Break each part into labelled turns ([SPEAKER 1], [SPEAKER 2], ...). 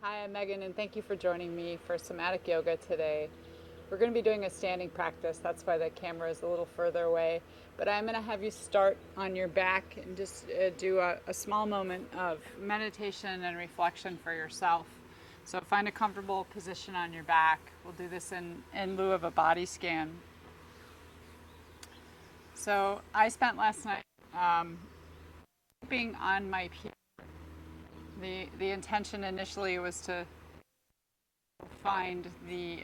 [SPEAKER 1] Hi, I'm Megan, and thank you for joining me for somatic yoga today. We're going to be doing a standing practice. That's why the camera is a little further away. But I'm going to have you start on your back and just do a small moment of meditation and reflection for yourself. So find a comfortable position on your back. We'll do this in lieu of a body scan. So I spent last night sleeping on my pier. The intention initially was to find the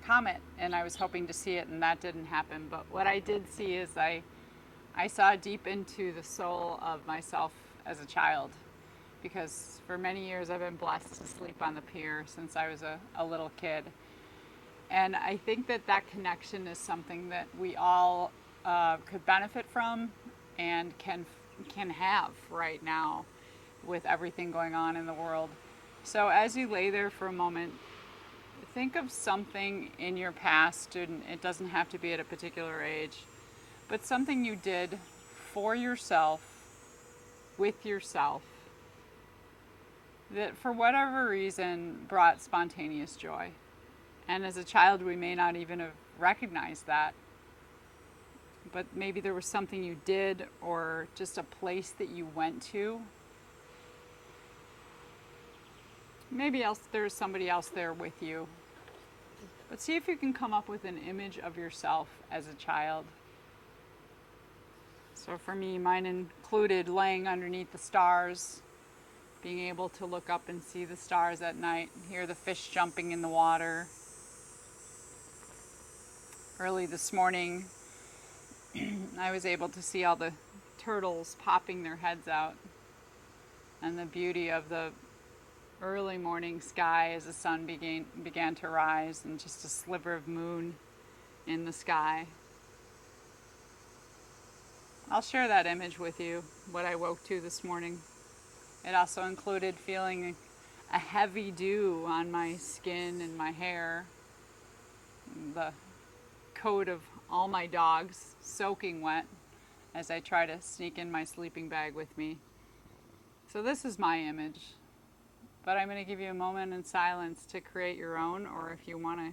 [SPEAKER 1] comet, and I was hoping to see it, and that didn't happen. But what I did see is I saw deep into the soul of myself as a child, because for many years I've been blessed to sleep on the pier since I was a little kid. And I think that connection is something that we all could benefit from and can have right now with everything going on in the world. So as you lay there for a moment, think of something in your past, and it doesn't have to be at a particular age, but something you did for yourself, with yourself, that for whatever reason brought spontaneous joy. And as a child, we may not even have recognized that, but maybe there was something you did or just a place that you went to. Maybe there's somebody else there with you. But see if you can come up with an image of yourself as a child. So for me, mine included laying underneath the stars, being able to look up and see the stars at night, hear the fish jumping in the water. Early this morning, I was able to see all the turtles popping their heads out, and the beauty of the early morning sky as the sun began to rise, and just a sliver of moon in the sky. I'll share that image with you, what I woke to this morning. It also included feeling a heavy dew on my skin and my hair, the coat of all my dogs soaking wet as I try to sneak in my sleeping bag with me. So this is my image. But I'm going to give you a moment in silence to create your own, or if you want to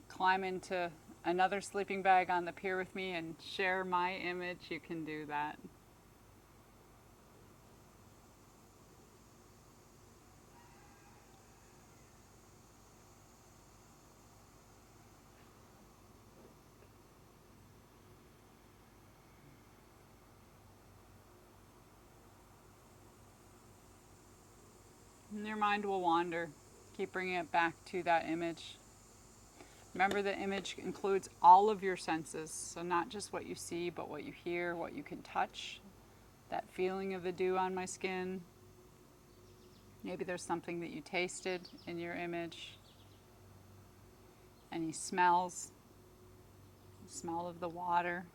[SPEAKER 1] climb into another sleeping bag on the pier with me and share my image, you can do that. And your mind will wander. Keep bringing it back to that image. Remember, the image includes all of your senses, so not just what you see, but what you hear, what you can touch, that feeling of the dew on my skin. Maybe there's something that you tasted in your image. Any smells, the smell of the water.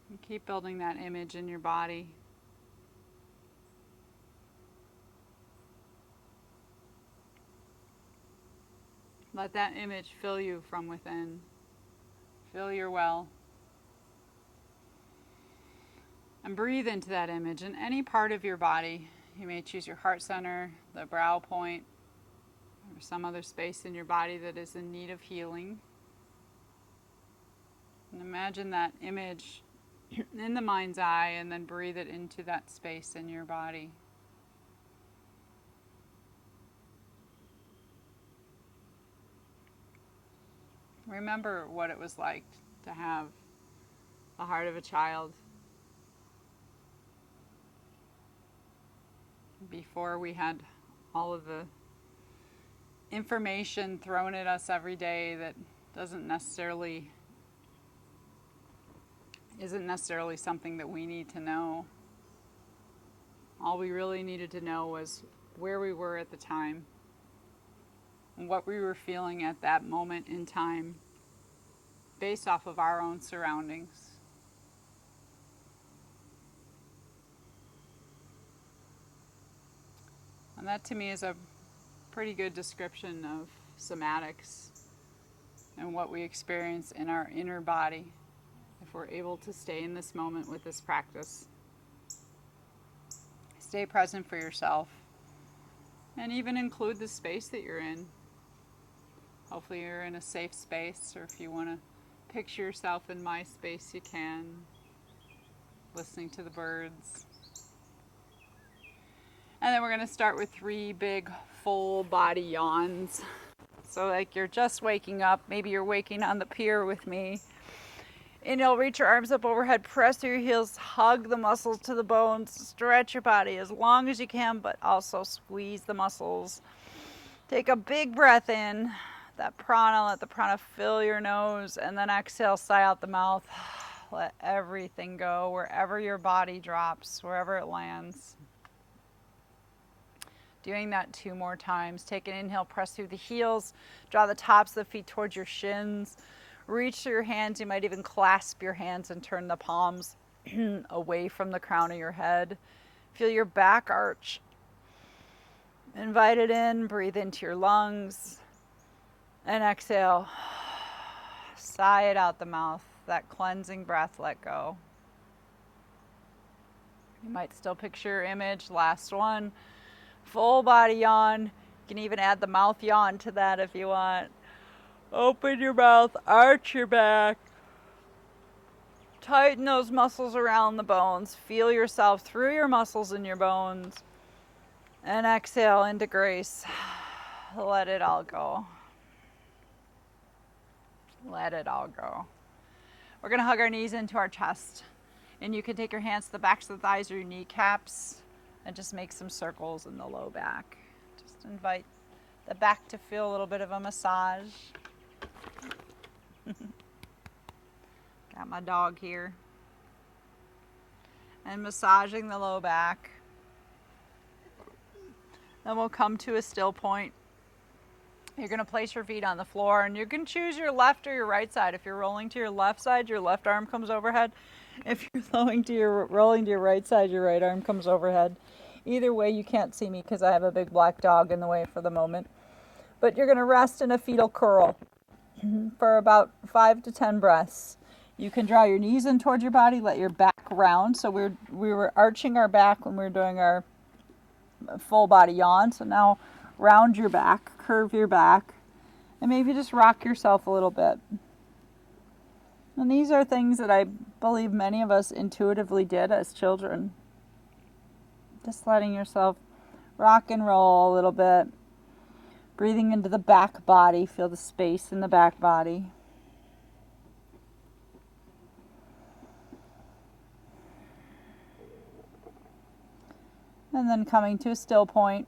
[SPEAKER 1] And keep building that image in your body. Let that image fill you from within. Fill your well. And breathe into that image in any part of your body. You may choose your heart center, the brow point, or some other space in your body that is in need of healing. And imagine that image in the mind's eye, and then breathe it into that space in your body. Remember what it was like to have the heart of a child before we had all of the information thrown at us every day that isn't necessarily something that we need to know. All we really needed to know was where we were at the time and what we were feeling at that moment in time based off of our own surroundings. And that to me is a pretty good description of somatics and what we experience in our inner body if we're able to stay in this moment with this practice. Stay present for yourself. And even include the space that you're in. Hopefully you're in a safe space, or if you want to picture yourself in my space, you can. Listening to the birds. And then we're going to start with 3 big full body yawns. So like you're just waking up, maybe you're waking on the pier with me. Inhale, reach your arms up overhead, press through your heels, hug the muscles to the bones, stretch your body as long as you can, but also squeeze the muscles. Take a big breath in, that prana, let the prana fill your nose, and then exhale, sigh out the mouth. Let everything go, wherever your body drops, wherever it lands. Doing that 2 more times. Take an inhale, press through the heels, draw the tops of the feet towards your shins. Reach through your hands. You might even clasp your hands and turn the palms away from the crown of your head. Feel your back arch. Invite it in. Breathe into your lungs. And exhale. Sigh it out the mouth. That cleansing breath, let go. You might still picture your image. Last one. Full body yawn. You can even add the mouth yawn to that if you want. Open your mouth, arch your back. Tighten those muscles around the bones. Feel yourself through your muscles and your bones. And exhale into grace. Let it all go. Let it all go. We're going to hug our knees into our chest. And you can take your hands to the backs of the thighs or your kneecaps and just make some circles in the low back. Just invite the back to feel a little bit of a massage. Got my dog here. And massaging the low back. Then we'll come to a still point. You're going to place your feet on the floor, and you can choose your left or your right side. If you're rolling to your left side, your left arm comes overhead. If you're rolling to your right side, your right arm comes overhead. Either way, you can't see me because I have a big black dog in the way for the moment. But you're going to rest in a fetal curl for about 5 to 10 breaths. You can draw your knees in towards your body, let your back round. So we were arching our back when we were doing our full body yawn. So now round your back, curve your back, and maybe just rock yourself a little bit. And these are things that I believe many of us intuitively did as children. Just letting yourself rock and roll a little bit. Breathing into the back body, feel the space in the back body. And then coming to a still point.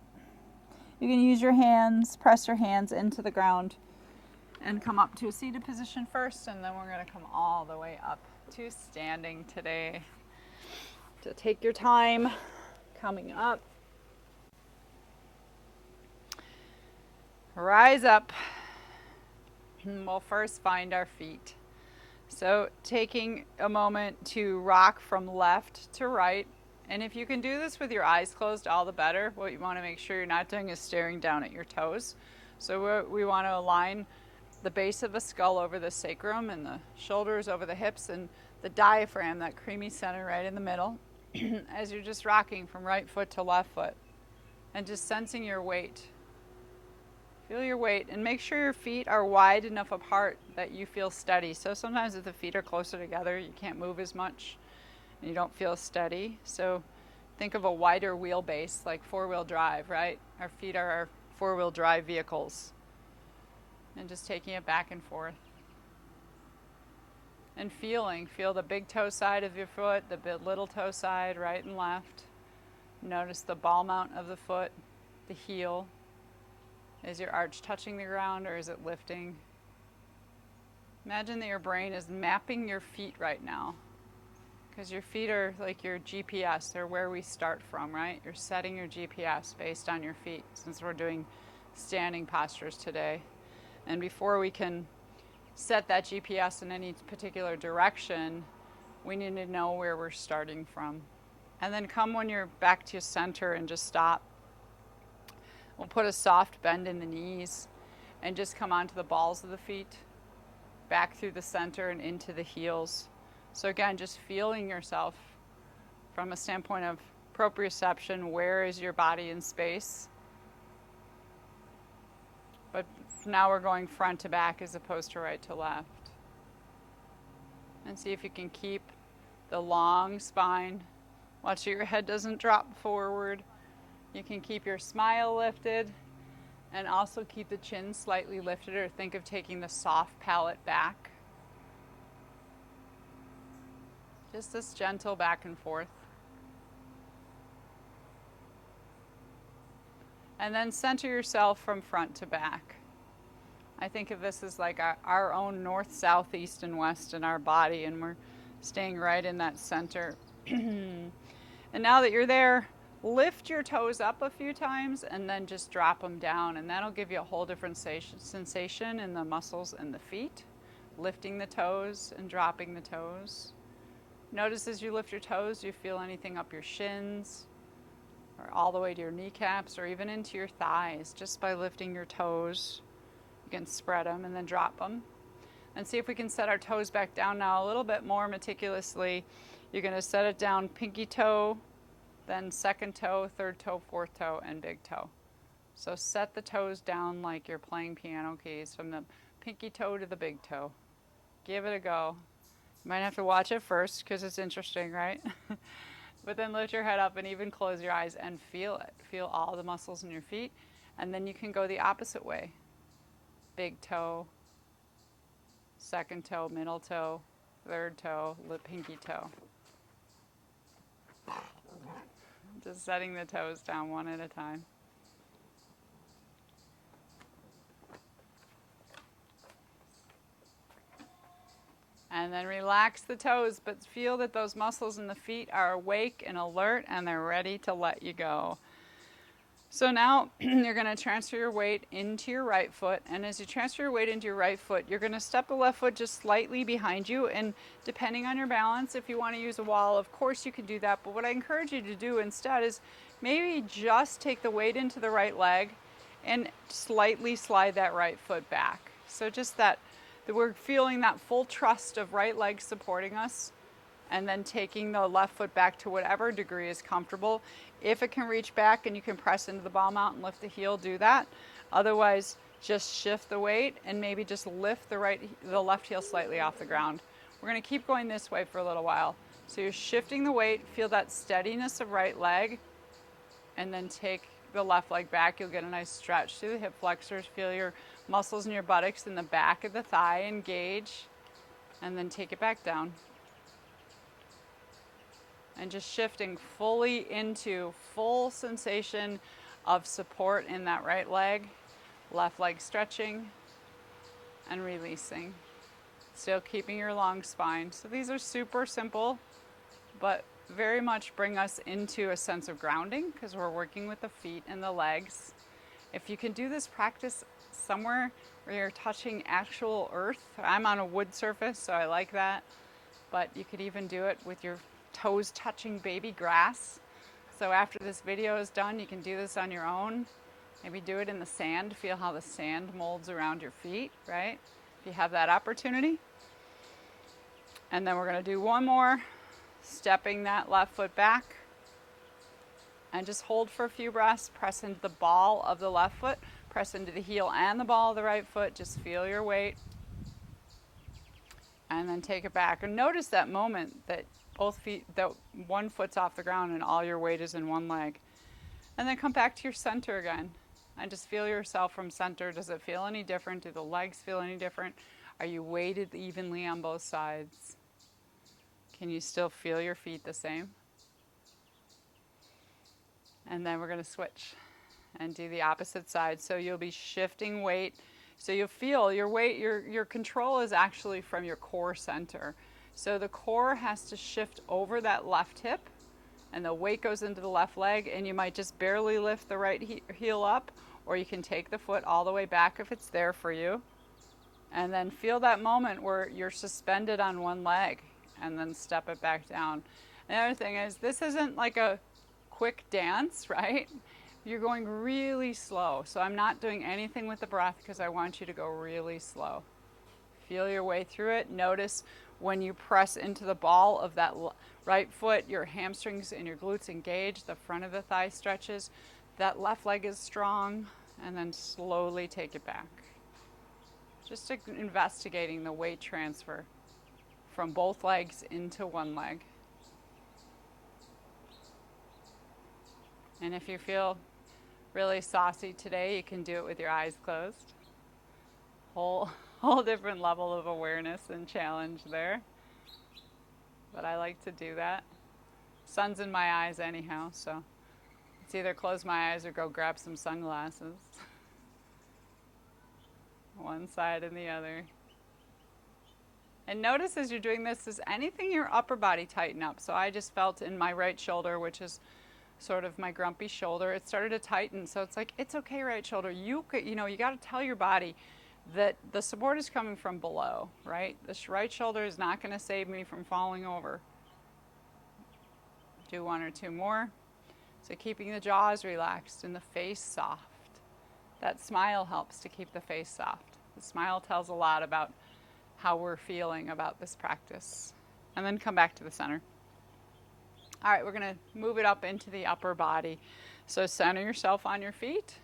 [SPEAKER 1] You can use your hands, press your hands into the ground and come up to a seated position first, and then we're going to come all the way up to standing today. So take your time coming up. Rise up. We'll first find our feet. So taking a moment to rock from left to right. And if you can do this with your eyes closed, all the better. What you want to make sure you're not doing is staring down at your toes. So we want to align the base of the skull over the sacrum and the shoulders over the hips and the diaphragm, that creamy center right in the middle, as you're just rocking from right foot to left foot and just sensing your weight. Feel your weight and make sure your feet are wide enough apart that you feel steady. So sometimes if the feet are closer together, you can't move as much and you don't feel steady. So think of a wider wheelbase, like 4-wheel drive, right? Our feet are our 4-wheel drive vehicles. And just taking it back and forth. And feel the big toe side of your foot, the little toe side, right and left. Notice the ball mount of the foot, the heel. Is your arch touching the ground or is it lifting? Imagine that your brain is mapping your feet right now. Because your feet are like your GPS. They're where we start from, right? You're setting your GPS based on your feet, since we're doing standing postures today. And before we can set that GPS in any particular direction, we need to know where we're starting from. And then come when you're back to your center and just stop. We'll put a soft bend in the knees and just come onto the balls of the feet, back through the center and into the heels. So again, just feeling yourself from a standpoint of proprioception. Where is your body in space? But now we're going front to back as opposed to right to left. And see if you can keep the long spine. Watch so your head doesn't drop forward. You can keep your smile lifted and also keep the chin slightly lifted, or think of taking the soft palate back. Just this gentle back and forth. And then center yourself from front to back. I think of this as like our own north, south, east, and west in our body, and we're staying right in that center. And now that you're there, lift your toes up a few times and then just drop them down, and that'll give you a whole different sensation in the muscles in the feet. Lifting the toes and dropping the toes. Notice as you lift your toes, you feel anything up your shins, or all the way to your kneecaps, or even into your thighs, just by lifting your toes. You can spread them and then drop them. And see if we can set our toes back down now a little bit more meticulously. You're going to set it down pinky toe, then second toe, third toe, fourth toe, and big toe. So set the toes down like you're playing piano keys from the pinky toe to the big toe. Give it a go. You might have to watch it first because it's interesting, right? But then lift your head up and even close your eyes and feel it. Feel all the muscles in your feet. And then you can go the opposite way. Big toe, second toe, middle toe, third toe, pinky toe. Just setting the toes down one at a time. And then relax the toes, but feel that those muscles in the feet are awake and alert and they're ready to let you go. So now you're going to transfer your weight into your right foot. And as you transfer your weight into your right foot, you're going to step the left foot just slightly behind you. And depending on your balance, if you want to use a wall, of course you can do that. But what I encourage you to do instead is maybe just take the weight into the right leg and slightly slide that right foot back. So just that we're feeling that full trust of right leg supporting us, and then taking the left foot back to whatever degree is comfortable. If it can reach back and you can press into the ball mount and lift the heel, do that. Otherwise, just shift the weight and maybe just lift the left heel slightly off the ground. We're going to keep going this way for a little while. So you're shifting the weight, feel that steadiness of right leg, and then take the left leg back. You'll get a nice stretch through the hip flexors. Feel your muscles in your buttocks in the back of the thigh engage, and then take it back down. And just shifting fully into full sensation of support in that right leg, left leg stretching and releasing. Still keeping your long spine. So these are super simple, but very much bring us into a sense of grounding because we're working with the feet and the legs. If you can do this practice somewhere where you're touching actual earth, I'm on a wood surface, so I like that, but you could even do it with your toes touching baby grass. So after this video is done, you can do this on your own. Maybe do it in the sand. Feel how the sand molds around your feet, right? If you have that opportunity. And then we're going to do one more, stepping that left foot back. And just hold for a few breaths. Press into the ball of the left foot. Press into the heel and the ball of the right foot. Just feel your weight. And then take it back. And notice that moment that both feet, that one foot's off the ground and all your weight is in one leg. And then come back to your center again. And just feel yourself from center. Does it feel any different? Do the legs feel any different? Are you weighted evenly on both sides? Can you still feel your feet the same? And then we're going to switch and do the opposite side. So you'll be shifting weight. So you'll feel your weight, your control is actually from your core center. So the core has to shift over that left hip, and the weight goes into the left leg, and you might just barely lift the right heel up, or you can take the foot all the way back if it's there for you. And then feel that moment where you're suspended on one leg, and then step it back down. And the other thing is, this isn't like a quick dance, right? You're going really slow. So I'm not doing anything with the breath because I want you to go really slow. Feel your way through it. Notice when you press into the ball of that right foot, your hamstrings and your glutes engage, the front of the thigh stretches, that left leg is strong, and then slowly take it back. Just investigating the weight transfer from both legs into one leg. And if you feel really saucy today, you can do it with your eyes closed. Whole different level of awareness and challenge there. But I like to do that. Sun's in my eyes anyhow, so it's either close my eyes or go grab some sunglasses. One side and the other. And notice as you're doing this, does anything in your upper body tighten up? So I just felt in my right shoulder, which is sort of my grumpy shoulder, it started to tighten. So it's like, it's okay, right shoulder. You got to tell your body that the support is coming from below, right? This right shoulder is not going to save me from falling over. Do one or two more. So keeping the jaws relaxed and the face soft. That smile helps to keep the face soft. The smile tells a lot about how we're feeling about this practice. And then come back to the center. All right, we're going to move it up into the upper body. So center yourself on your feet.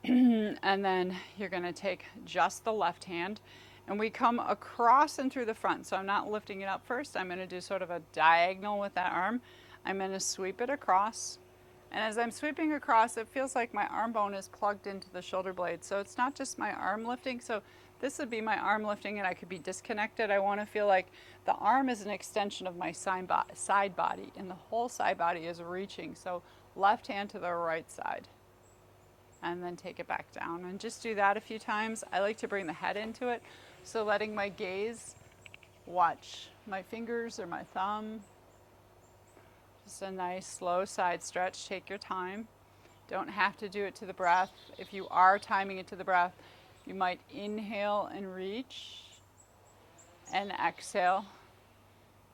[SPEAKER 1] And then you're going to take just the left hand. And we come across and through the front. So I'm not lifting it up first. I'm going to do sort of a diagonal with that arm. I'm going to sweep it across. And as I'm sweeping across, it feels like my arm bone is plugged into the shoulder blade. So it's not just my arm lifting. So this would be my arm lifting and I could be disconnected. I want to feel like the arm is an extension of my side body and the whole side body is reaching. So left hand to the right side. And then take it back down. And just do that a few times. I like to bring the head into it. So letting my gaze watch my fingers or my thumb. Just a nice slow side stretch. Take your time. Don't have to do it to the breath. If you are timing it to the breath, you might inhale and reach and exhale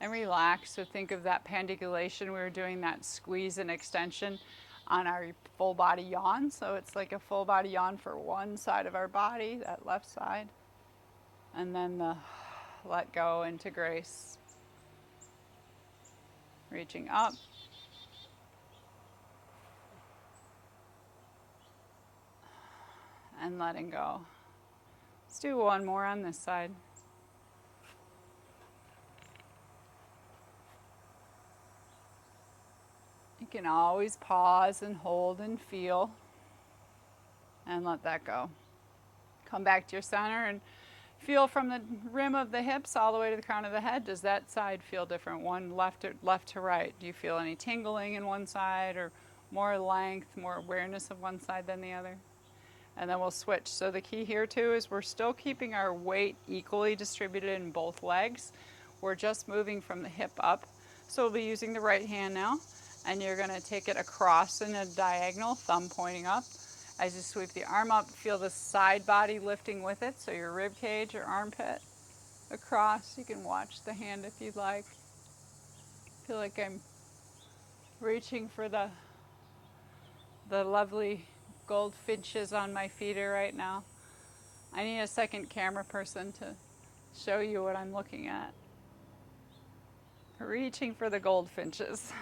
[SPEAKER 1] and relax. So think of that pandiculation. We were doing that squeeze and extension on our full body yawn. So it's like a full body yawn for one side of our body, that left side. And then the let go into grace. Reaching up. And letting go. Let's do one more on this side. You can always pause and hold and feel and let that go. Come back to your center and feel from the rim of the hips all the way to the crown of the head. Does that side feel different? One left to right. Do you feel any tingling in one side or more length, more awareness of one side than the other? And then we'll switch. So the key here too is we're still keeping our weight equally distributed in both legs. We're just moving from the hip up. So we'll be using the right hand now. And you're going to take it across in a diagonal, thumb pointing up. As you sweep the arm up, feel the side body lifting with it. So your rib cage, your armpit across. You can watch the hand if you'd like. Feel like I'm reaching for the lovely goldfinches on my feet right now. I need a second camera person to show you what I'm looking at. Reaching for the goldfinches.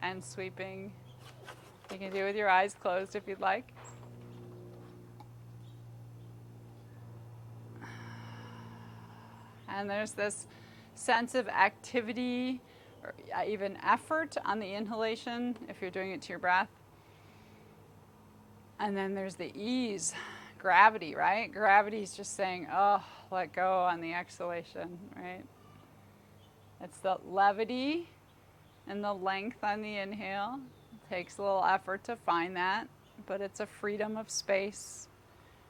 [SPEAKER 1] And sweeping. You can do it with your eyes closed if you'd like. And there's this sense of activity or even effort on the inhalation if you're doing it to your breath. And then there's the ease, gravity, right? Gravity is just saying, oh, let go on the exhalation, right? It's the levity and the length on the inhale. It takes a little effort to find that, but it's a freedom of space.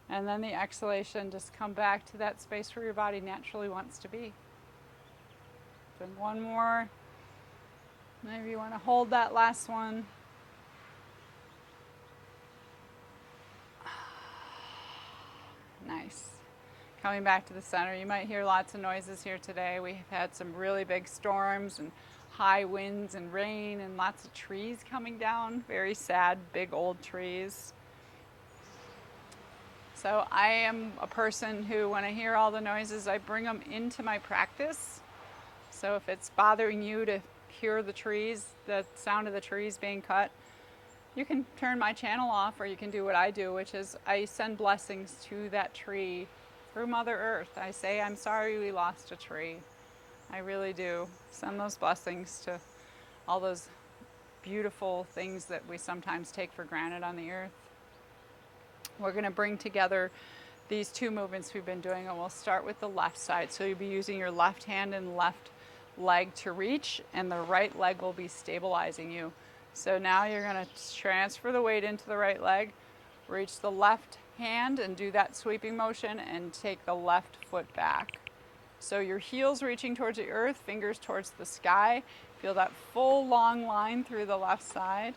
[SPEAKER 1] And then the exhalation, just come back to that space where your body naturally wants to be. Then one more. Maybe you want to hold that last one. Nice. Coming back to the center, you might hear lots of noises here today. We've had some really big storms and high winds and rain and lots of trees coming down. Very sad, big old trees. So I am a person who, when I hear all the noises, I bring them into my practice. So if it's bothering you to hear the trees, the sound of the trees being cut, you can turn my channel off, or you can do what I do, which is I send blessings to that tree through Mother Earth. I say, I'm sorry we lost a tree. I really do. Send those blessings to all those beautiful things that we sometimes take for granted on the earth. We're going to bring together these two movements we've been doing, and we'll start with the left side. So you'll be using your left hand and left leg to reach, and the right leg will be stabilizing you. So now you're going to transfer the weight into the right leg, reach the left hand and do that sweeping motion, and take the left foot back. So your heels reaching towards the earth, fingers towards the sky. Feel that full long line through the left side,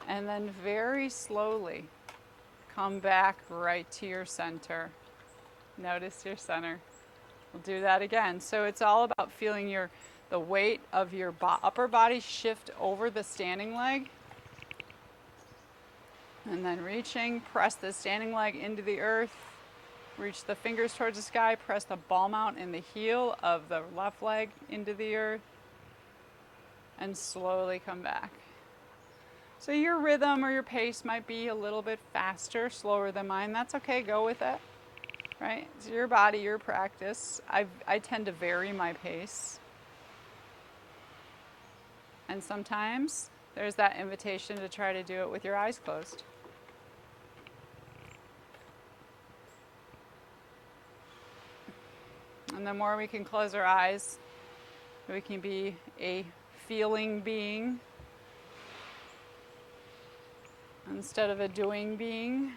[SPEAKER 1] and then very slowly come back right to your center. Notice your center. We'll do that again. So it's all about feeling the weight of your upper body shift over the standing leg. And then reaching, press the standing leg into the earth. Reach the fingers towards the sky, press the ball mount and the heel of the left leg into the earth. And slowly come back. So your rhythm or your pace might be a little bit faster, slower than mine. That's okay, go with it. Right? It's your body, your practice. I tend to vary my pace. And sometimes there's that invitation to try to do it with your eyes closed. And the more we can close our eyes, we can be a feeling being instead of a doing being.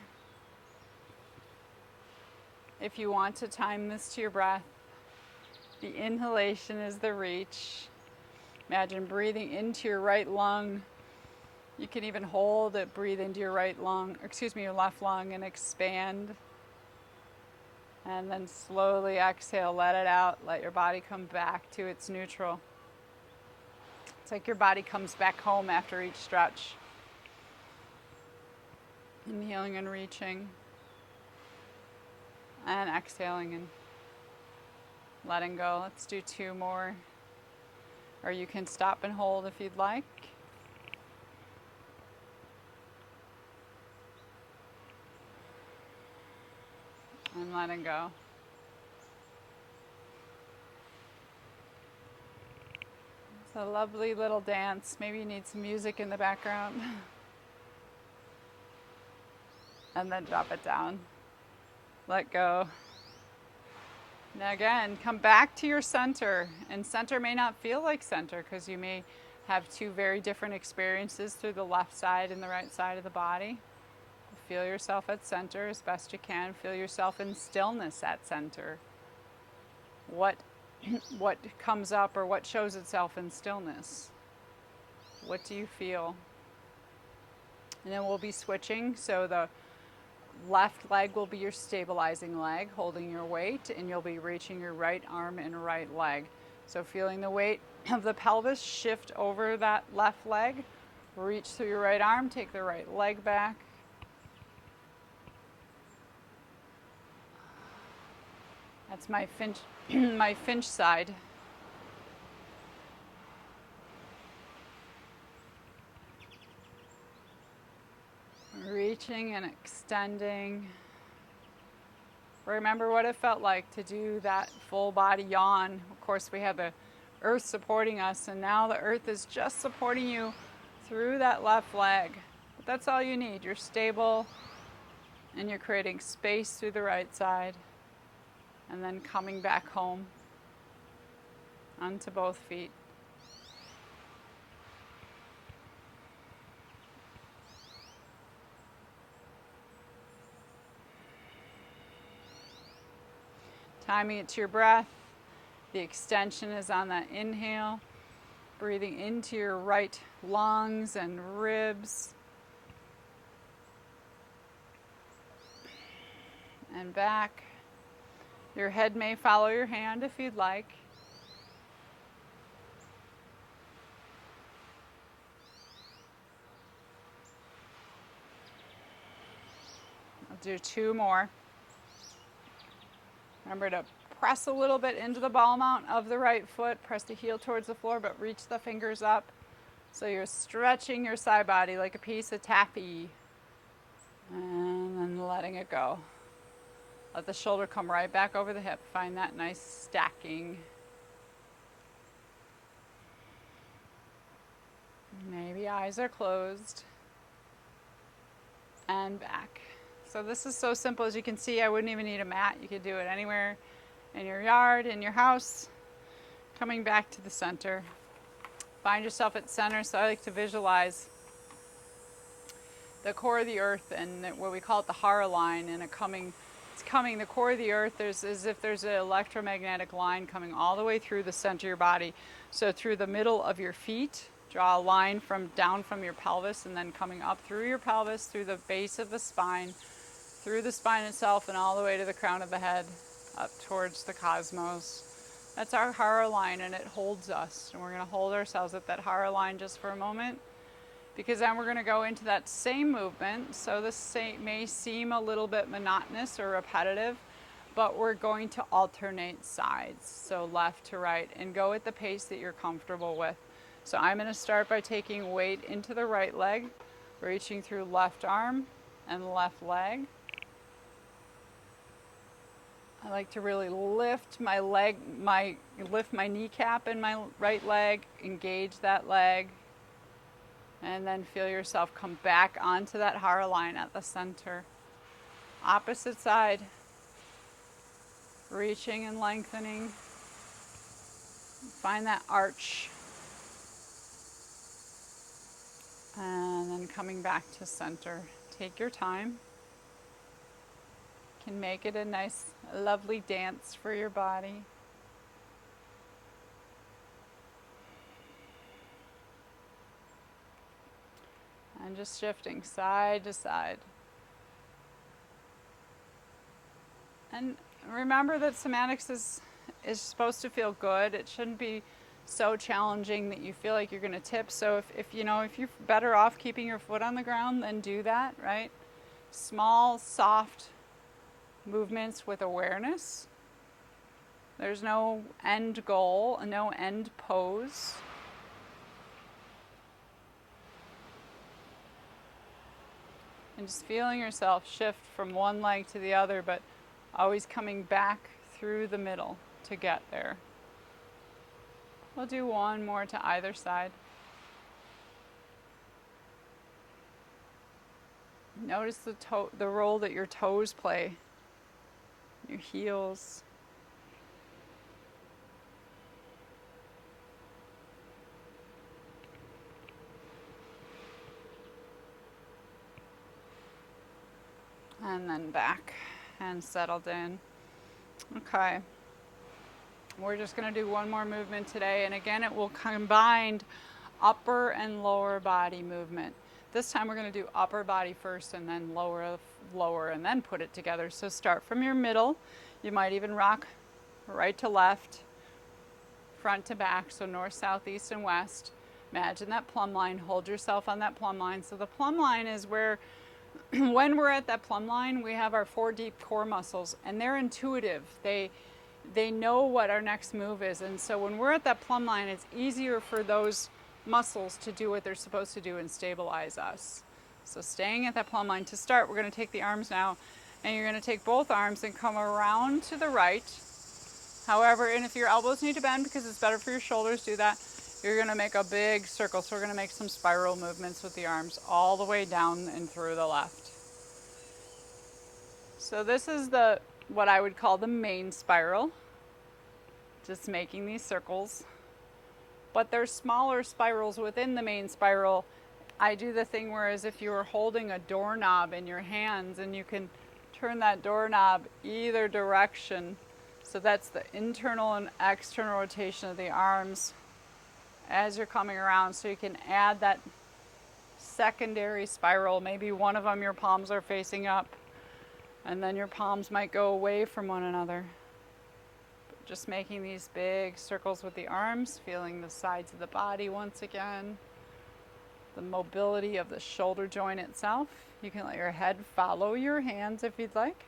[SPEAKER 1] If you want to time this to your breath, the inhalation is the reach. Imagine breathing into your right lung. You can even hold it, breathe into your your left lung, and expand. And then slowly exhale, let it out, let your body come back to its neutral. It's like your body comes back home after each stretch. Inhaling and reaching. And exhaling and letting go. Let's do two more. Or you can stop and hold if you'd like. And letting go. It's a lovely little dance. Maybe you need some music in the background. And then drop it down. Let go. Now again, come back to your center. And center may not feel like center because you may have two very different experiences through the left side and the right side of the body. Feel yourself at center as best you can. Feel yourself in stillness at center. What comes up or what shows itself in stillness? What do you feel? And then we'll be switching. So the left leg will be your stabilizing leg, holding your weight, and you'll be reaching your right arm and right leg. So feeling the weight of the pelvis shift over that left leg. Reach through your right arm, take the right leg back. That's my finch side. Reaching and extending. Remember what it felt like to do that full body yawn. Of course, we have the earth supporting us, and now the earth is just supporting you through that left leg. But that's all you need. You're stable, and you're creating space through the right side. And then coming back home onto both feet. Timing it to your breath. The extension is on that inhale. Breathing into your right lungs and ribs. And back. Your head may follow your hand if you'd like. I'll do two more. Remember to press a little bit into the ball mount of the right foot. Press the heel towards the floor, but reach the fingers up. So you're stretching your side body like a piece of taffy. And then letting it go. Let the shoulder come right back over the hip. Find that nice stacking. Maybe eyes are closed. And back. So this is so simple. As you can see, I wouldn't even need a mat. You could do it anywhere in your yard, in your house. Coming back to the center. Find yourself at center. So I like to visualize the core of the earth and what we call it the Hara Line, and it's coming the core of the earth. There's as if there's an electromagnetic line coming all the way through the center of your body. So through the middle of your feet, draw a line down from your pelvis, and then coming up through your pelvis, through the base of the spine, through the spine itself, and all the way to the crown of the head, up towards the cosmos. That's our Hara Line, and it holds us. And we're going to hold ourselves at that Hara Line just for a moment, because then we're going to go into that same movement. So this may seem a little bit monotonous or repetitive, but we're going to alternate sides, so left to right, and go at the pace that you're comfortable with. So I'm going to start by taking weight into the right leg, reaching through left arm and left leg. I like to really lift my leg, lift my kneecap in my right leg, engage that leg, and then feel yourself come back onto that Hara Line at the center. Opposite side, reaching and lengthening. Find that arch. And then coming back to center. Take your time. You can make it a nice, lovely dance for your body. And just shifting side to side. And remember that somatics is supposed to feel good. It shouldn't be so challenging that you feel like you're going to tip. So if you're better off keeping your foot on the ground, then do that, right? Small, soft movements with awareness. There's no end goal, no end pose. And just feeling yourself shift from one leg to the other, but always coming back through the middle to get there. We'll do one more to either side. Notice the role that your toes play, your heels. And then back and settled in. Okay. We're just going to do one more movement today, and again it will combine upper and lower body movement. This time we're going to do upper body first and then lower and then put it together. So start from your middle. You might even rock right to left, front to back, so north, south, east, and west. Imagine that plumb line. Hold yourself on that plumb line. So the plumb line is where when we're at that plumb line, we have our 4 deep core muscles, and they're intuitive. They know what our next move is, and so when we're at that plumb line, it's easier for those muscles to do what they're supposed to do and stabilize us. So staying at that plumb line. To start, we're going to take the arms now, and you're going to take both arms and come around to the right. However, and if your elbows need to bend because it's better for your shoulders, do that. You're going to make a big circle, so we're going to make some spiral movements with the arms all the way down and through the left. So this is what I would call the main spiral, just making these circles. But there's smaller spirals within the main spiral. I do the thing where as if you were holding a doorknob in your hands, and you can turn that doorknob either direction. So that's the internal and external rotation of the arms as you're coming around. So you can add that secondary spiral. Maybe one of them, your palms are facing up, and then your palms might go away from one another. But just making these big circles with the arms, feeling the sides of the body once again. The mobility of the shoulder joint itself. You can let your head follow your hands if you'd like.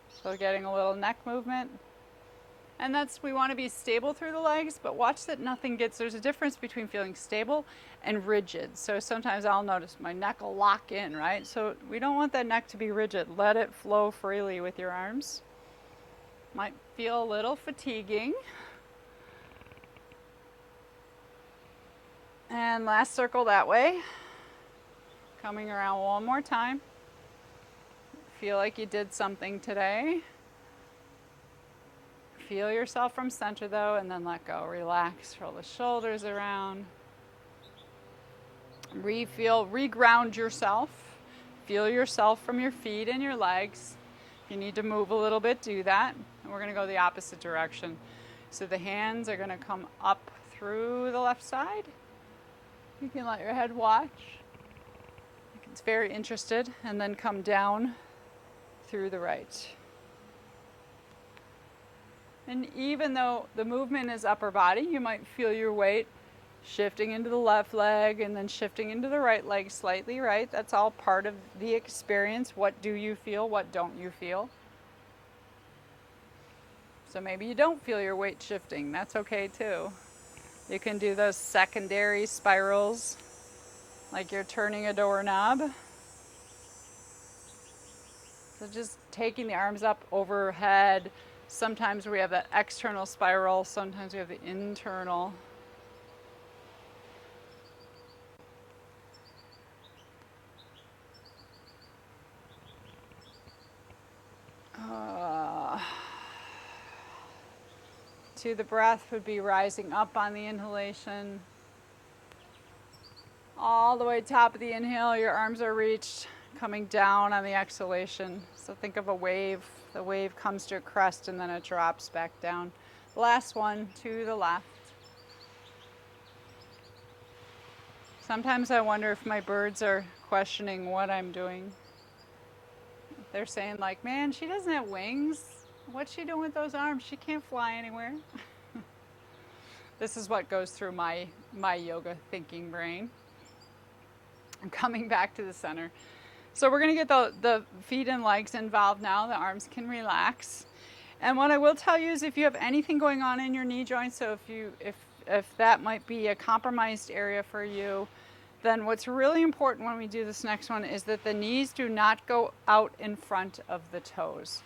[SPEAKER 1] So getting a little neck movement. And we want to be stable through the legs, but watch that nothing there's a difference between feeling stable and rigid. So sometimes I'll notice my neck will lock in, right? So we don't want that neck to be rigid. Let it flow freely with your arms. Might feel a little fatiguing. And last circle that way. Coming around one more time. Feel like you did something today. Feel yourself from center though, and then let go. Relax, roll the shoulders around. Reground yourself. Feel yourself from your feet and your legs. If you need to move a little bit, do that. And we're gonna go the opposite direction. So the hands are gonna come up through the left side. You can let your head watch. It's very interested, and then come down through the right. And even though the movement is upper body, you might feel your weight shifting into the left leg and then shifting into the right leg slightly, right? That's all part of the experience. What do you feel? What don't you feel? So maybe you don't feel your weight shifting. That's okay too. You can do those secondary spirals, like you're turning a doorknob. So just taking the arms up overhead. Sometimes we have that external spiral, sometimes we have the internal. To the breath would be rising up on the inhalation. All the way top of the inhale, your arms are reached, coming down on the exhalation. So think of a wave. The wave comes to a crest and then it drops back down. Last one, to the left. Sometimes I wonder if my birds are questioning what I'm doing. They're saying like, man, she doesn't have wings. What's she doing with those arms? She can't fly anywhere. This is what goes through my yoga thinking brain. I'm coming back to the center. So we're going to get the feet and legs involved now. The arms can relax. And what I will tell you is if you have anything going on in your knee joint, so if that might be a compromised area for you, then what's really important when we do this next one is that the knees do not go out in front of the toes.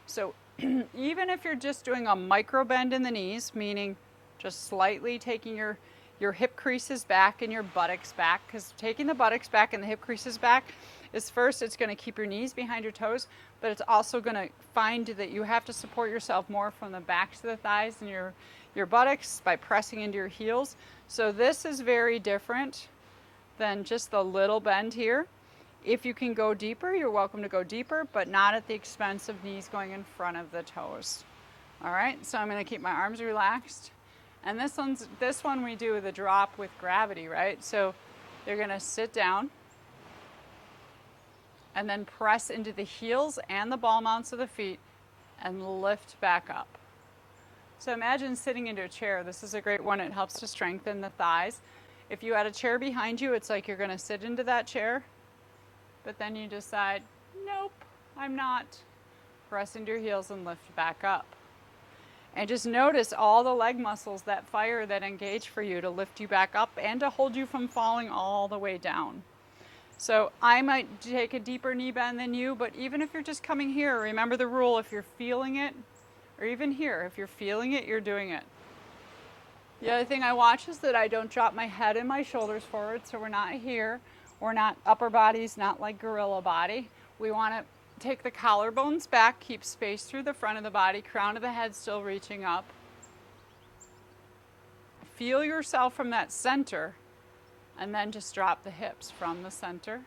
[SPEAKER 1] So even if you're just doing a micro bend in the knees, meaning just slightly taking your hip creases back and your buttocks back, because taking the buttocks back and the hip creases back is first, it's going to keep your knees behind your toes, but it's also going to find that you have to support yourself more from the backs of the thighs and your buttocks by pressing into your heels. So this is very different than just the little bend here. If you can go deeper, you're welcome to go deeper, but not at the expense of knees going in front of the toes. All right, so I'm going to keep my arms relaxed. And this one we do the drop with gravity, right? So you're going to sit down and then press into the heels and the ball mounts of the feet and lift back up. So imagine sitting into a chair. This is a great one. It helps to strengthen the thighs. If you had a chair behind you, it's like you're going to sit into that chair, but then you decide, nope, I'm not. Press into your heels and lift back up. And just notice all the leg muscles that fire, that engage for you to lift you back up and to hold you from falling all the way down. So I might take a deeper knee bend than you, but even if you're just coming here, remember the rule, if you're feeling it, or even here, if you're feeling it, you're doing it. The other thing I watch is that I don't drop my head and my shoulders forward, so we're not here. We're not upper bodies, not like gorilla body. We want to take the collarbones back, keep space through the front of the body, crown of the head still reaching up. Feel yourself from that center, and then just drop the hips from the center.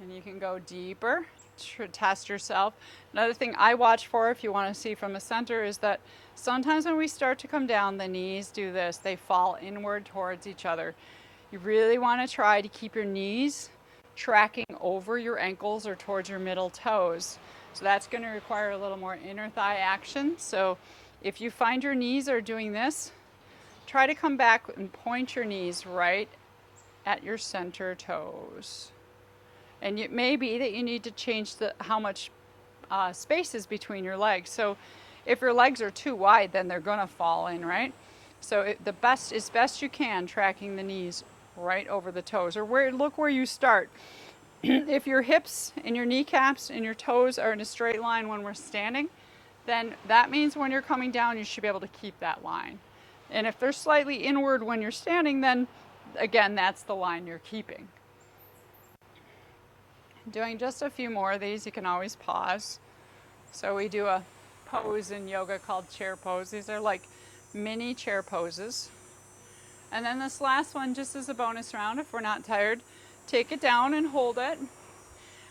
[SPEAKER 1] And you can go deeper to test yourself. Another thing I watch for, if you want to see from the center, is that sometimes when we start to come down, the knees do this. They fall inward towards each other. You really want to try to keep your knees tracking over your ankles or towards your middle toes. So that's going to require a little more inner thigh action. So if you find your knees are doing this, try to come back and point your knees right at your center toes. And it may be that you need to change how much space is between your legs. So if your legs are too wide, then they're going to fall in, right? So the best you can tracking the knees right over the toes, or look where you start. If your hips and your kneecaps and your toes are in a straight line when we're standing, then that means when you're coming down, you should be able to keep that line. And if they're slightly inward when you're standing, then again, that's the line you're keeping. Doing just a few more of these, you can always pause. So we do a pose in yoga called chair pose. These are like mini chair poses. And then this last one, just as a bonus round, if we're not tired, take it down and hold it.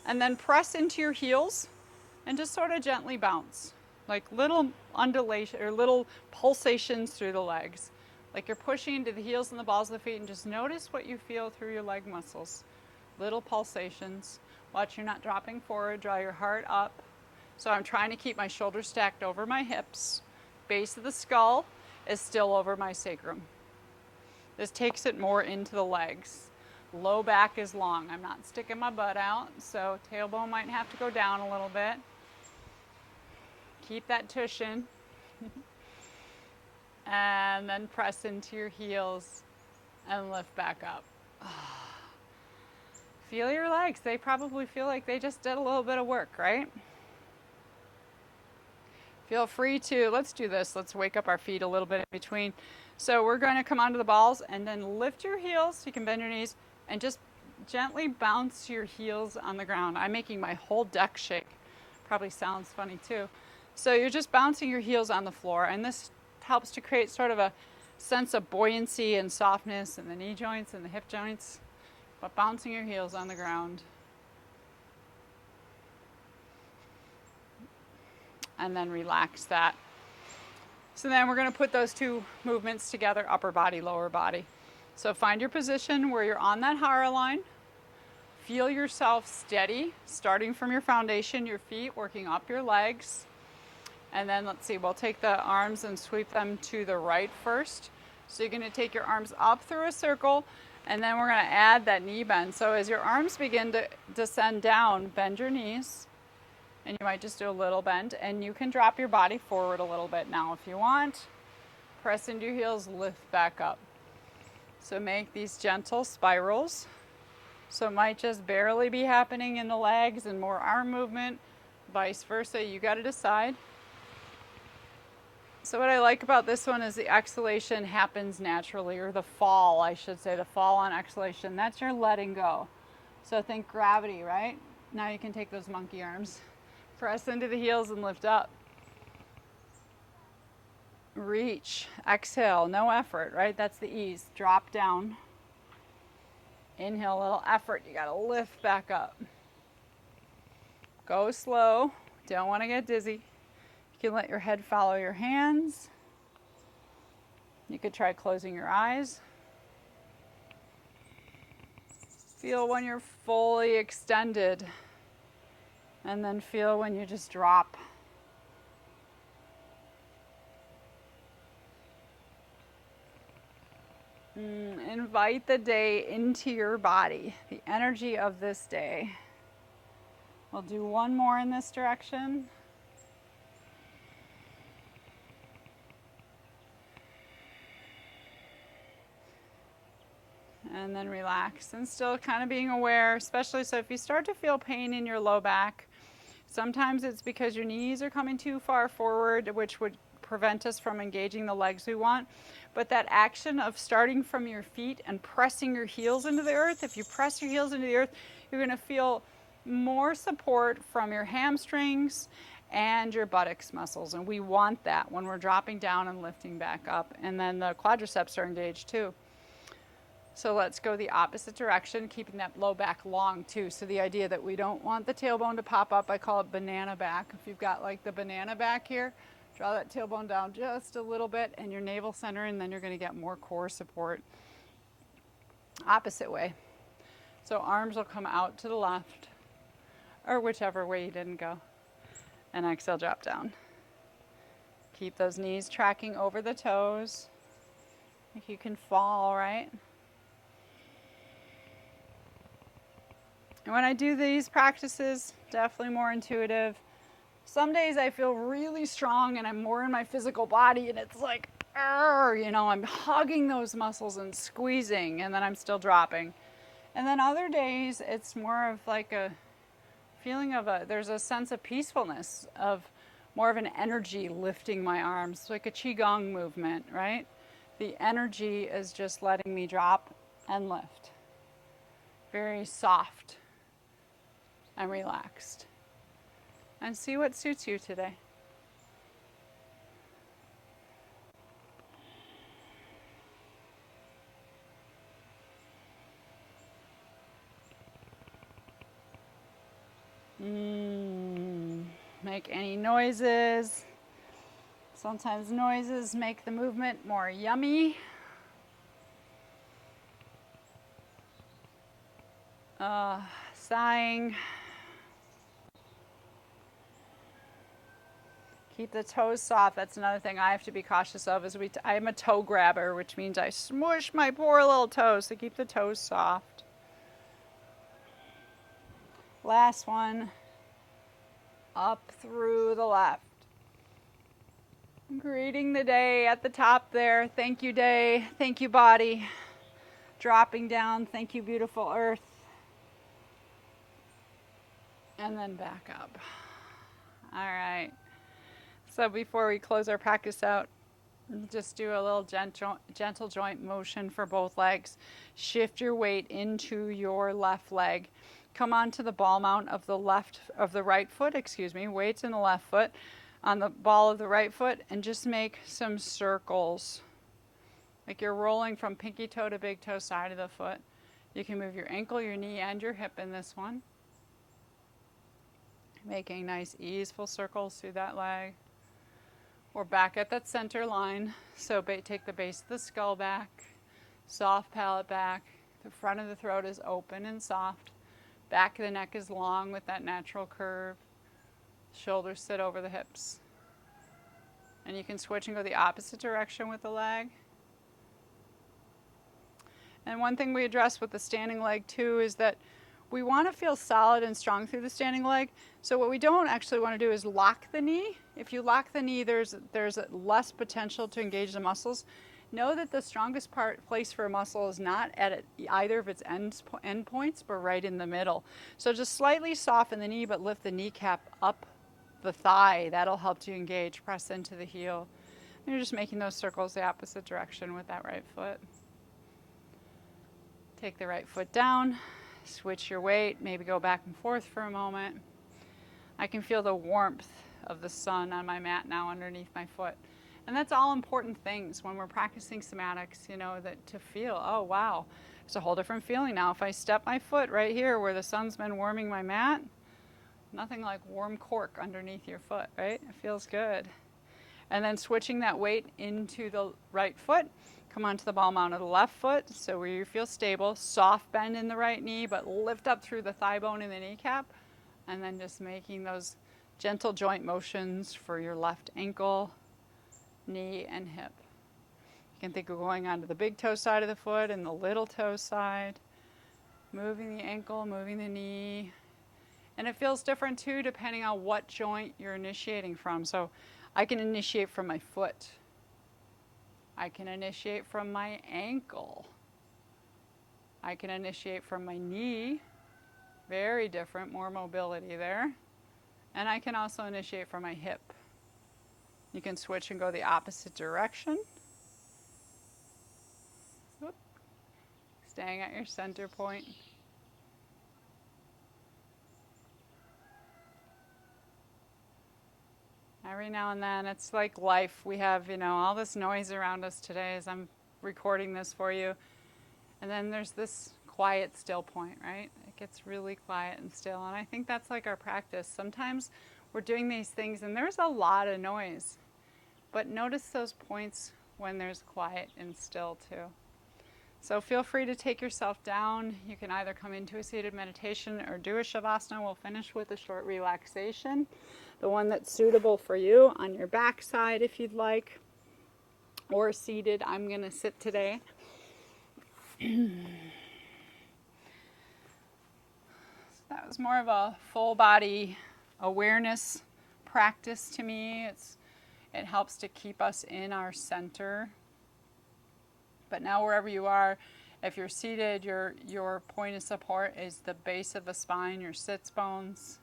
[SPEAKER 1] And then press into your heels and just sort of gently bounce. Like little undulation or little pulsations through the legs. Like you're pushing into the heels and the balls of the feet, and just notice what you feel through your leg muscles. Little pulsations. Watch you're not dropping forward, draw your heart up. So I'm trying to keep my shoulders stacked over my hips. Base of the skull is still over my sacrum. This takes it more into the legs. Low back is long. I'm not sticking my butt out, so tailbone might have to go down a little bit. Keep that tush in. And then press into your heels and lift back up. Feel your legs. They probably feel like they just did a little bit of work, right? Feel free to, let's do this. Let's wake up our feet a little bit in between. So we're going to come onto the balls and then lift your heels. You can bend your knees and just gently bounce your heels on the ground. I'm making my whole deck shake. Probably sounds funny too. So you're just bouncing your heels on the floor, and this helps to create sort of a sense of buoyancy and softness in the knee joints and the hip joints, but bouncing your heels on the ground. And then relax that. So then we're going to put those two movements together, upper body, lower body. So find your position where you're on that Hara line. Feel yourself steady, starting from your foundation, your feet, working up your legs. And then let's see, we'll take the arms and sweep them to the right first. So you're going to take your arms up through a circle, and then we're going to add that knee bend. So as your arms begin to descend down, bend your knees. And you might just do a little bend, and you can drop your body forward a little bit now if you want. Press into your heels, lift back up. So make these gentle spirals. So it might just barely be happening in the legs and more arm movement, vice versa. You got to decide. So what I like about this one is the exhalation happens naturally, or the fall, I should say, the fall on exhalation. That's your letting go. So think gravity, right? Now you can take those monkey arms. Press into the heels and lift up. Reach, exhale, no effort, right? That's the ease. Drop down. Inhale, a little effort. You got to lift back up. Go slow. Don't want to get dizzy. You can let your head follow your hands. You could try closing your eyes. Feel when you're fully extended. And then feel when you just drop. Invite the day into your body, the energy of this day. We'll do one more in this direction. And then relax, and still kind of being aware, especially so if you start to feel pain in your low back, sometimes it's because your knees are coming too far forward, which would prevent us from engaging the legs we want. But that action of starting from your feet and pressing your heels into the earth, if you press your heels into the earth, you're going to feel more support from your hamstrings and your buttocks muscles. And we want that when we're dropping down and lifting back up. And then the quadriceps are engaged too. So let's go the opposite direction, keeping that low back long too. So the idea that we don't want the tailbone to pop up, I call it banana back. If you've got like the banana back here, draw that tailbone down just a little bit and your navel center, and then you're going to get more core support. Opposite way. So arms will come out to the left, or whichever way you didn't go. And exhale, drop down. Keep those knees tracking over the toes. Like you can fall, right? And when I do these practices, definitely more intuitive. Some days I feel really strong and I'm more in my physical body and it's like, you know, I'm hugging those muscles and squeezing and then I'm still dropping. And then other days it's more of like a feeling of there's a sense of peacefulness, of more of an energy lifting my arms, like a qigong movement, right? The energy is just letting me drop and lift. Very soft and relaxed. And see what suits you today. Make any noises. Sometimes noises make the movement more yummy. Sighing. Keep the toes soft. That's another thing I have to be cautious of. Is I'm a toe grabber, which means I smush my poor little toes. So keep the toes soft. Last one. Up through the left. Greeting the day at the top there. Thank you, day. Thank you, body. Dropping down. Thank you, beautiful earth. And then back up. All right. So before we close our practice out, just do a little gentle joint motion for both legs. Shift your weight into your left leg. Come onto the ball mount of the right foot, weights in the left foot, on the ball of the right foot, and just make some circles. Like you're rolling from pinky toe to big toe side of the foot. You can move your ankle, your knee, and your hip in this one. Making nice easeful circles through that leg. We're back at that center line. So take the base of the skull back, soft palate back. The front of the throat is open and soft. Back of the neck is long with that natural curve. Shoulders sit over the hips. And you can switch and go the opposite direction with the leg. And one thing we address with the standing leg too is that we want to feel solid and strong through the standing leg. So what we don't actually want to do is lock the knee. If you lock the knee, there's less potential to engage the muscles. Know that the strongest place for a muscle is not at either of its end points, but right in the middle. So just slightly soften the knee, but lift the kneecap up the thigh. That'll help to engage. Press into the heel. And you're just making those circles the opposite direction with that right foot. Take the right foot down. Switch your weight. Maybe go back and forth for a moment. I can feel the warmth of the sun on my mat now underneath my foot. And that's all important things when we're practicing somatics, you know, that to feel, oh wow, it's a whole different feeling now. If I step my foot right here where the sun's been warming my mat, nothing like warm cork underneath your foot, right? It feels good. And then switching that weight into the right foot, come onto the ball mount of the left foot, so where you feel stable, soft bend in the right knee, but lift up through the thigh bone in the kneecap, and then just making those gentle joint motions for your left ankle, knee, and hip. You can think of going onto the big toe side of the foot and the little toe side, moving the ankle, moving the knee. And it feels different too depending on what joint you're initiating from. So I can initiate from my foot. I can initiate from my ankle. I can initiate from my knee. Very different, more mobility there. And I can also initiate from my hip. You can switch and go the opposite direction. Whoop. Staying at your center point. Every now and then, it's like life. We have, you know, all this noise around us today as I'm recording this for you. And then there's this quiet, still point, right? It gets really quiet and still. And I think that's like our practice. Sometimes we're doing these things and there's a lot of noise. But notice those points when there's quiet and still too. So feel free to take yourself down. You can either come into a seated meditation or do a shavasana. We'll finish with a short relaxation. The one that's suitable for you on your back side if you'd like. Or seated. I'm going to sit today. That was more of a full body awareness practice to me. It helps to keep us in our center. But now wherever you are, if you're seated, your point of support is the base of the spine, your sits bones.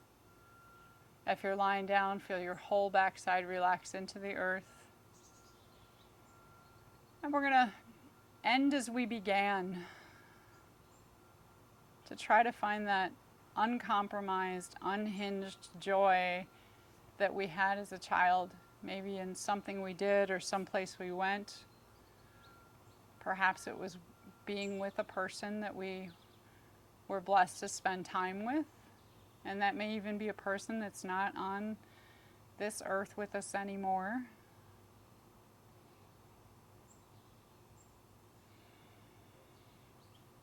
[SPEAKER 1] If you're lying down, feel your whole backside relax into the earth. And we're going to end as we began, to try to find that uncompromised, unhinged joy that we had as a child, maybe in something we did or someplace we went. Perhaps it was being with a person that we were blessed to spend time with, and that may even be a person that's not on this earth with us anymore.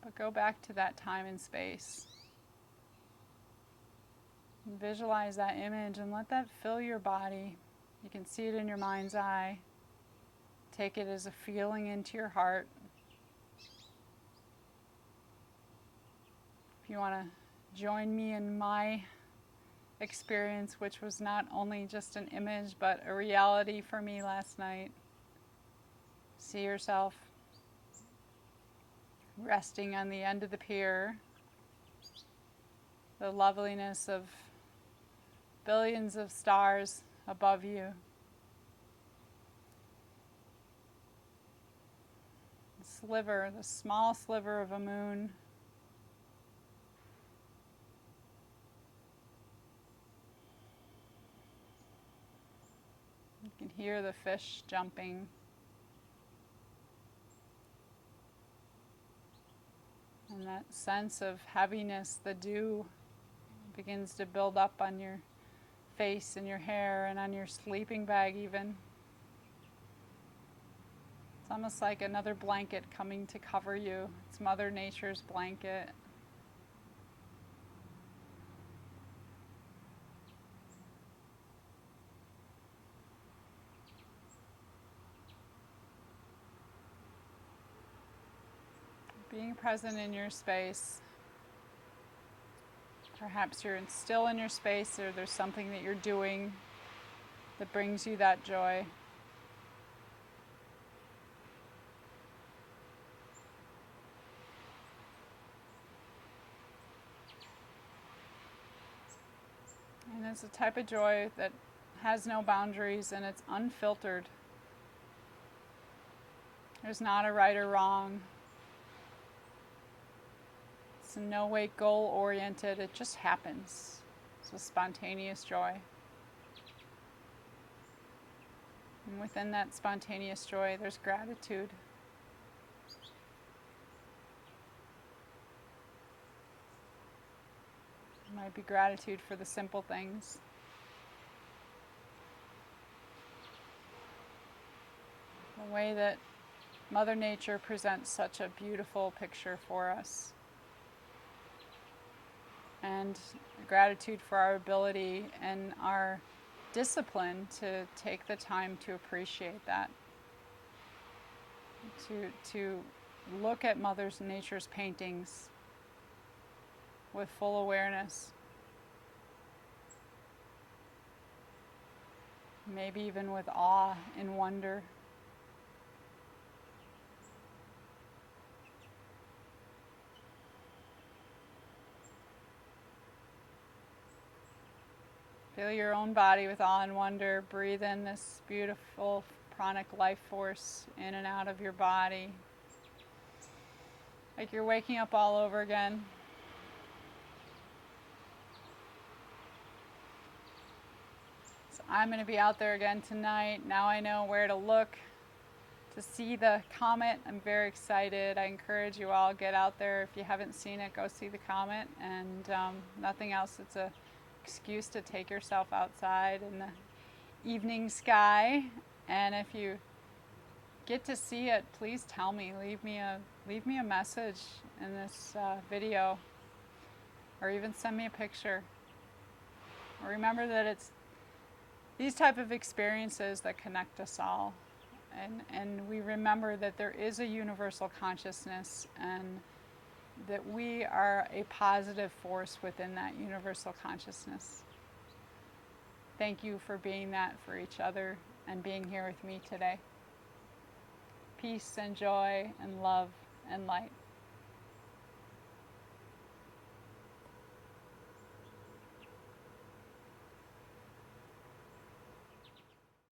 [SPEAKER 1] But go back to that time and space. Visualize that image and let that fill your body. You can see it in your mind's eye. Take it as a feeling into your heart. If you want to join me in my experience, which was not only just an image but a reality for me last night, see yourself resting on the end of the pier, the loveliness of billions of stars above you. The small sliver of a moon. You can hear the fish jumping. And that sense of heaviness, the dew, begins to build up on your face and your hair and on your sleeping bag even. It's almost like another blanket coming to cover you. It's Mother Nature's blanket. Being present in your space. Perhaps you're still in your space, or there's something that you're doing that brings you that joy. And it's a type of joy that has no boundaries and it's unfiltered. There's not a right or wrong. It's in no way goal-oriented. It just happens. It's a spontaneous joy. And within that spontaneous joy, there's gratitude. It might be gratitude for the simple things. The way that Mother Nature presents such a beautiful picture for us. And gratitude for our ability and our discipline to take the time to appreciate that. To look at Mother Nature's paintings with full awareness. Maybe even with awe and wonder. Feel your own body with awe and wonder. Breathe in this beautiful pranic life force in and out of your body. Like you're waking up all over again. So I'm going to be out there again tonight. Now I know where to look to see the comet. I'm very excited. I encourage you all, get out there. If you haven't seen it, go see the comet. And nothing else. It's a excuse to take yourself outside in the evening sky. And if you get to see it, please tell me. Leave me a message in this video, or even send me a picture. Remember that it's these type of experiences that connect us all, and we remember that there is a universal consciousness, and that we are a positive force within that universal consciousness. Thank you for being that for each other and being here with me today. Peace and joy and love and light.